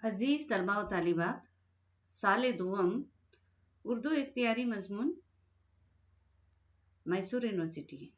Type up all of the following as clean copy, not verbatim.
عزیز طلبہ و طالبات، سال دوم اردو اختیاری مضمون میسور یونیورسٹی۔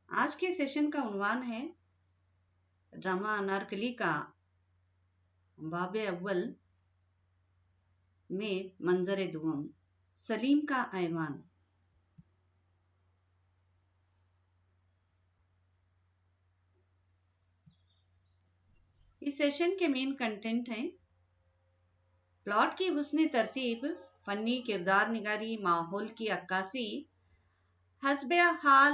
آج کے سیشن کا عنوان ہے ڈرامہ انارکلی کا باب اول میں منظر دوم، سلیم کا ایوان۔ اس سیشن کے مین کنٹینٹ ہیں پلاٹ کی حسن ترتیب، فنی کردار نگاری، ماحول کی عکاسی، حسب حال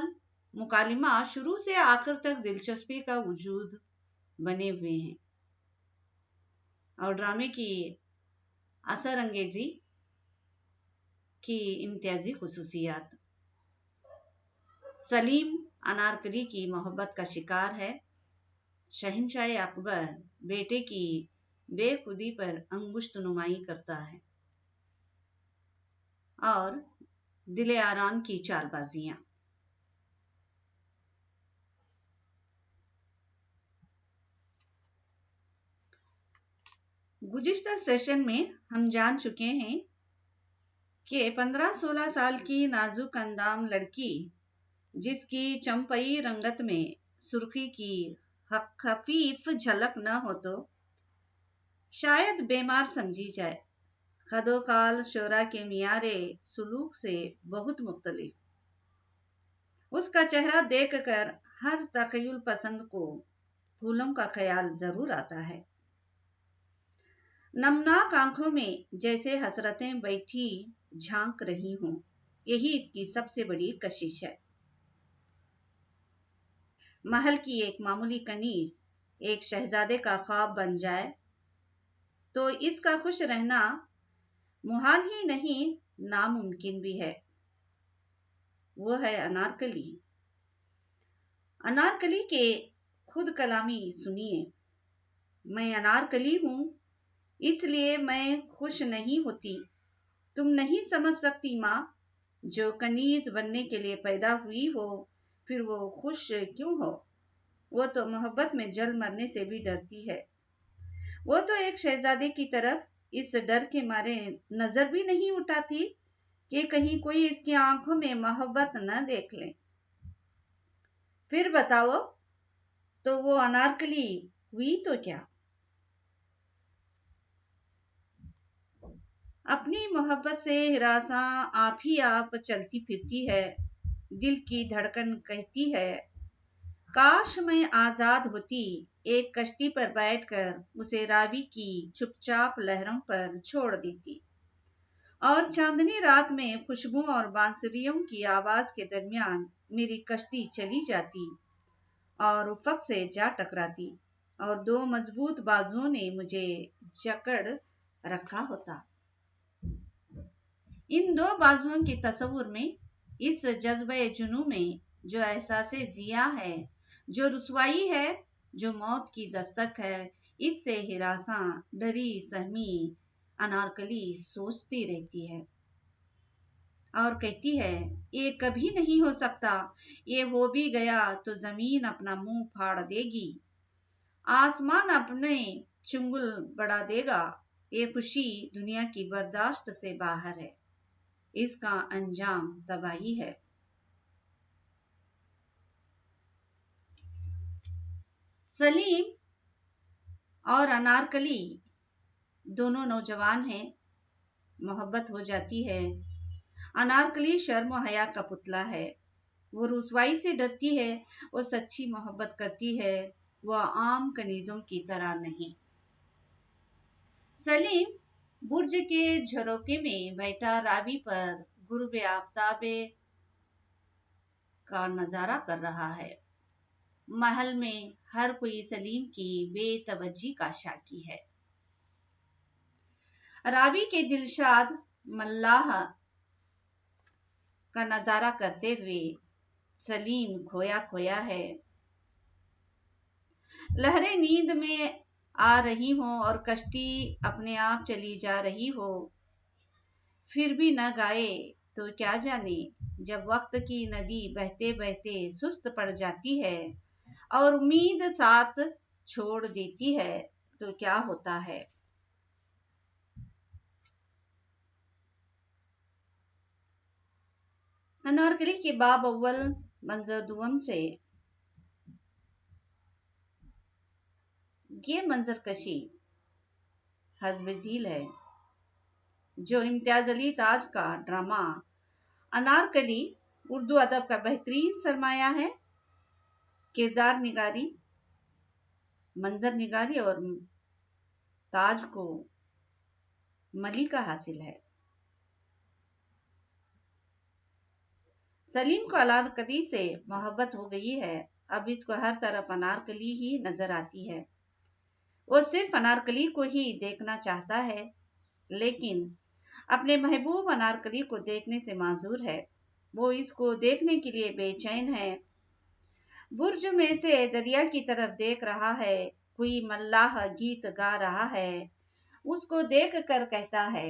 مکالمہ، شروع سے آخر تک دلچسپی کا وجود بنے ہوئے ہیں، اور ڈرامے کی اثر انگیزی کی امتیازی خصوصیات۔ سلیم انارکلی کی محبت کا شکار ہے۔ شہنشاہ اکبر بیٹے کی بے خودی پر انگشت نمائی کرتا ہے، اور دل آرام کی چال بازیاں۔ گزشتہ سیشن میں ہم جان چکے ہیں کہ 15-16 سال کی نازک اندام لڑکی، جس کی چمپئی رنگت میں سرخی کی خفیف جھلک نہ ہو تو شاید بیمار سمجھی جائے، خد و خال شعراء کے معیار سلوک سے بہت مختلف۔ اس کا چہرہ دیکھ کر ہر تخیل پسند کو پھولوں کا خیال ضرور آتا ہے۔ نمناک آنکھوں میں جیسے حسرتیں بیٹھی جھانک رہی ہوں، یہی اس کی سب سے بڑی کشش ہے۔ محل کی ایک معمولی کنیز ایک شہزادے کا خواب بن جائے تو اس کا خوش رہنا محال ہی نہیں، ناممکن بھی ہے۔ وہ ہے انارکلی۔ انارکلی کے خود کلامی سنیے۔ میں انارکلی ہوں، اس لیے میں خوش نہیں ہوتی۔ تم نہیں سمجھ سکتی ماں، جو کنیز بننے کے لیے پیدا ہوئی ہو، پھر وہ خوش کیوں ہو؟ وہ تو محبت میں جل مرنے سے بھی ڈرتی ہے۔ وہ تو ایک شہزادے کی طرف اس ڈر کے مارے نظر بھی نہیں اٹھاتی کہ کہیں کوئی اس کی آنکھوں میں محبت نہ دیکھ لے۔ پھر بتاؤ، تو وہ انارکلی ہوئی تو کیا؟ اپنی محبت سے ہراساں آپ ہی آپ چلتی پھرتی ہے۔ دل کی دھڑکن کہتی ہے، کاش میں آزاد ہوتی، ایک کشتی پر بیٹھ کر اسے راوی کی چپ چاپ لہروں پر چھوڑ دیتی، اور چاندنی رات میں خوشبو اور بانسریوں کی آواز کے درمیان میری کشتی چلی جاتی اور افق سے جا ٹکراتی، اور دو مضبوط بازوؤں نے مجھے جکڑ رکھا ہوتا۔ ان دو بازوؤں کے تصور میں، اس جذبہ جنوں میں، جو احساس ضیاء ہے، جو رسوائی ہے، جو موت کی دستک ہے، اس سے ہراساں ڈری سہمی انارکلی سوچتی رہتی ہے اور کہتی ہے، یہ کبھی نہیں ہو سکتا، یہ ہو بھی گیا تو زمین اپنا منہ پھاڑ دے گی، آسمان اپنے چنگل بڑھا دے گا، یہ خوشی دنیا کی برداشت سے باہر ہے، اس کا انجام تباہی ہے۔ سلیم اور انارکلی دونوں نوجوان ہیں، محبت ہو جاتی ہے۔ انارکلی شرم و حیا کا پتلا ہے، وہ رسوائی سے ڈرتی ہے، وہ سچی محبت کرتی ہے، وہ عام کنیزوں کی طرح نہیں۔ سلیم برج کے جھروکے میں بیٹھا راوی پر غروب آفتاب کا نظارہ کر رہا ہے۔ محل میں ہر کوئی سلیم کی بے توجہی کا شاکی ہے۔ راوی کے دلشاد ملاح کا نظارہ کرتے ہوئے سلیم کھویا کھویا ہے۔ لہریں نیند میں آ رہی ہوں اور کشتی اپنے آپ چلی جا رہی ہو، پھر بھی نہ گائے تو کیا جانے، جب وقت کی ندی بہتے بہتے سست پڑ جاتی ہے اور امید ساتھ چھوڑ دیتی ہے تو کیا ہوتا ہے؟ انارکلی کے باب اول منظر دوم سے یہ منظر کشی حسب ذیل ہے جو امتیاز علی تاج کا ڈرامہ انارکلی اردو ادب کا بہترین سرمایہ ہے۔ کردار نگاری، منظر نگاری اور تاج کو ملکہ حاصل ہے۔ سلیم کو انارکلی سے محبت ہو گئی ہے، اب اس کو ہر طرف انارکلی ہی نظر آتی ہے۔ وہ صرف انارکلی کو ہی دیکھنا چاہتا ہے، لیکن اپنے محبوب انارکلی کو دیکھنے سے معذور ہے۔ وہ اس کو دیکھنے کے لیے بے چین ہے۔ برج میں سے دریا کی طرف دیکھ رہا ہے، کوئی ملاح گیت گا رہا ہے، اس کو دیکھ کر کہتا ہے،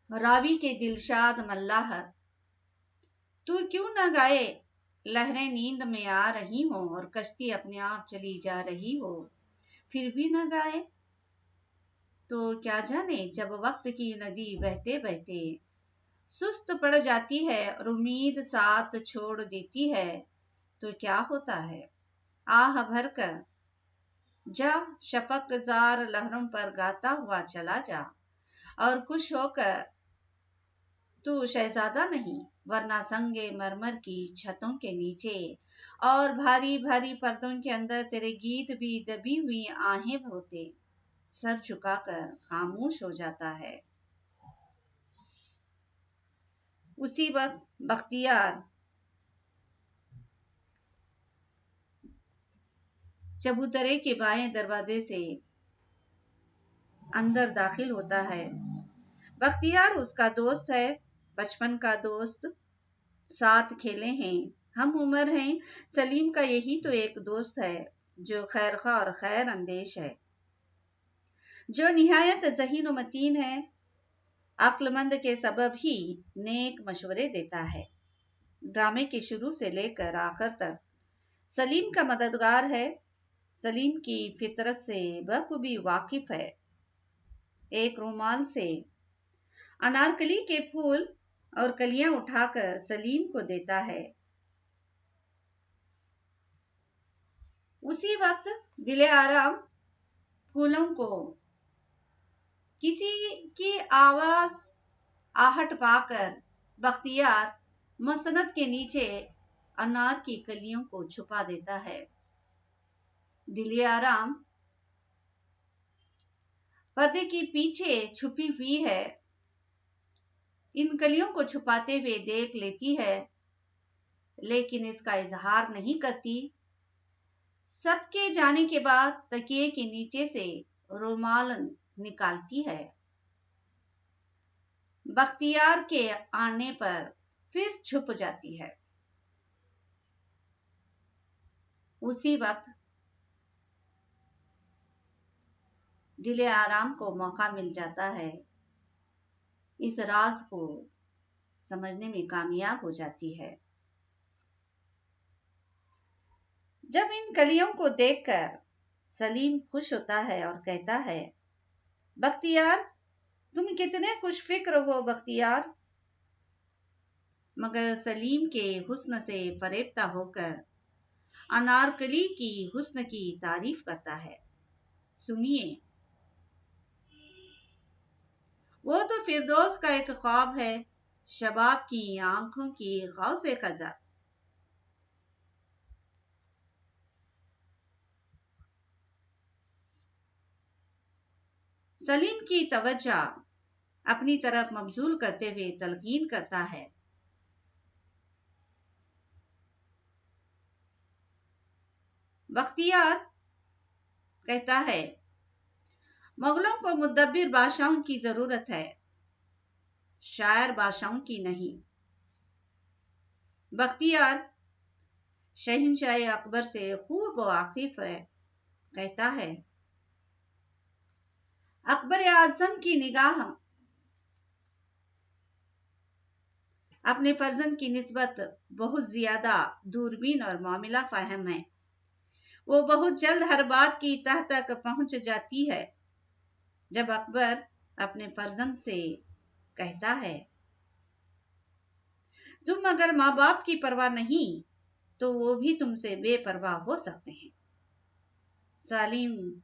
راوی کے دلشاد ملاح تو کیوں نہ گائے، لہریں نیند میں آ رہی ہوں اور کشتی اپنے آپ چلی جا رہی ہو، پھر بھی نہ گائے۔ تو کیا جانے جب وقت کی ندی بہتے بہتے سست پڑ جاتی ہے اور امید ساتھ چھوڑ دیتی ہے تو کیا ہوتا ہے؟ آہ بھر کر جا، شفق زار لہروں پر گاتا ہوا چلا جا، اور خوش ہو کر تو شہزادہ نہیں، ورنہ سنگے مرمر کی چھتوں کے نیچے اور بھاری بھاری پردوں کے اندر تیرے گیت بھی دبی ہوئی آہیں ہوتے سر جھکا کر خاموش ہو جاتا ہے۔ اسی وقت بختیار چبوترے کے بائیں دروازے سے اندر داخل ہوتا ہے۔ بختیار اس کا دوست ہے، بچپن کا دوست، ساتھ کھیلے ہیں، ہم عمر ہیں۔ سلیم کا یہی تو ایک دوست ہے جو خیر خواہ اور خیر اندیش ہے، جو نہایت ذہین و متین ہے، عقل مند کے سبب ہی نیک مشورے دیتا ہے۔ ڈرامے کے شروع سے لے کر آخر تک سلیم کا مددگار ہے، سلیم کی فطرت سے بخوبی واقف ہے۔ ایک رومال سے انارکلی کے پھول اور کلیاں اٹھا کر سلیم کو دیتا ہے۔ اسی وقت دل آرام پھولوں کو کسی کی آواز آہٹ پا کر بختیار مسند کے نیچے انار کی کلیوں کو چھپا دیتا ہے۔ دل آرام پردے کے پیچھے چھپی ہوئی ہے، ان کلیوں کو چھپاتے ہوئے دیکھ لیتی ہے، لیکن اس کا اظہار نہیں کرتی۔ سب کے جانے کے بعد تکیے کے نیچے سے رومال نکالتی ہے۔ بختیار کے آنے پر پھر چھپ جاتی ہے۔ اسی وقت دل آرام کو موقع مل جاتا ہے، اس راز کو سمجھنے میں کامیاب ہو جاتی ہے۔ جب ان کلیوں کو دیکھ کر سلیم خوش ہوتا ہے اور کہتا ہے، بختیار تم کتنے خوش فکر ہو بختیار۔ مگر سلیم کے حسن سے فریفتہ ہو کر انارکلی کی حسن کی تعریف کرتا ہے۔ سنیے، وہ تو فردوس کا ایک خواب ہے، شباب کی آنکھوں کی غوث خزاں۔ سلیم کی توجہ اپنی طرف مبذول کرتے ہوئے تلقین کرتا ہے، بختیار کہتا ہے، مغلوں کو مدبر بادشاہوں کی ضرورت ہے، شاعر بادشاہوں کی نہیں۔ بختیار شہنشاہ اکبر سے خوب واقف ہے، کہتا ہے، اکبر اعظم کی نگاہ اپنے فرزند کی نسبت بہت زیادہ دوربین اور معاملہ فہم ہے۔ وہ بہت جلد ہر بات کی تہ تک پہنچ جاتی ہے جب اکبر اپنے فرزند سے کہتا ہے، تم اگر ماں باپ کی پرواہ نہیں تو وہ بھی تم سے بے پرواہ ہو سکتے ہیں۔ سالم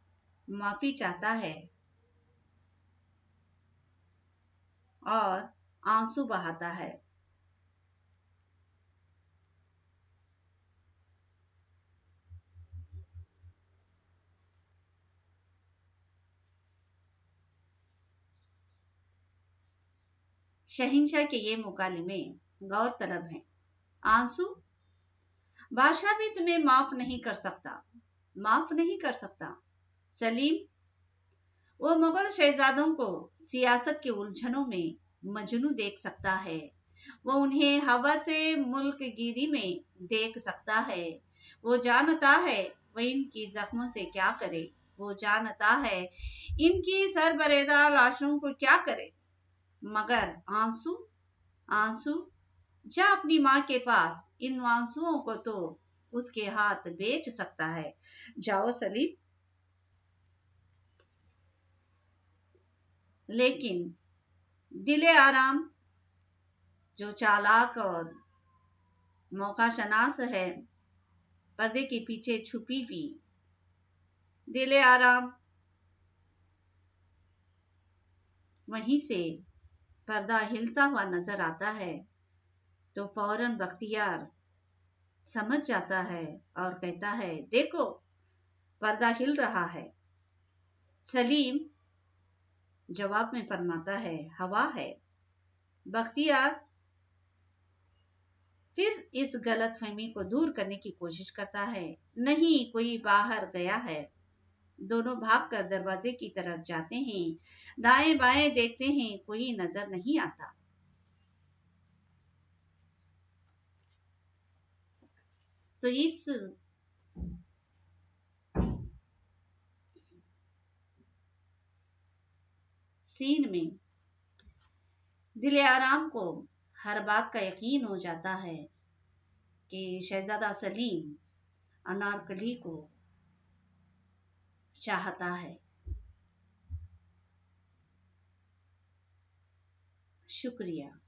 معافی چاہتا ہے اور آنسو بہاتا ہے۔ شہنشاہ کے یہ مکالمے غور طلب ہیں۔ آنسو، بادشاہ بھی تمہیں معاف نہیں کر سکتا۔ سلیم، وہ مغل شہزادوں کو سیاست کے الجھنوں میں مجنوں دیکھ سکتا ہے، وہ انہیں ہوا سے ملک گیری میں دیکھ سکتا ہے، وہ جانتا ہے وہ ان کی زخموں سے کیا کرے، وہ جانتا ہے ان کی سربریدہ لاشوں کو کیا کرے، مگر آنسو، جا اپنی ماں کے پاس، ان آنسوؤں کو تو اس کے ہاتھ بیچ سکتا ہے۔ جاؤ سلیم۔ لیکن دل آرام، جو چالاک اور موقع شناس ہے، پردے کے پیچھے چھپی ہوئی دل آرام وہیں سے پردہ ہلتا ہوا نظر آتا ہے تو فوراً بختیار سمجھ جاتا ہے اور کہتا ہے، دیکھو پردہ ہل رہا ہے۔ سلیم جواب میں فرماتا ہے، ہوا ہے۔ بختیار پھر اس غلط فہمی کو دور کرنے کی کوشش کرتا ہے، نہیں، کوئی باہر گیا ہے۔ دونوں بھاگ کر دروازے کی طرف جاتے ہیں، دائیں بائیں دیکھتے ہیں، کوئی نظر نہیں آتا۔ تو اس سین میں دل آرام کو ہر بات کا یقین ہو جاتا ہے کہ شہزادہ سلیم انارکلی کو چاہتا ہے۔ شکریہ۔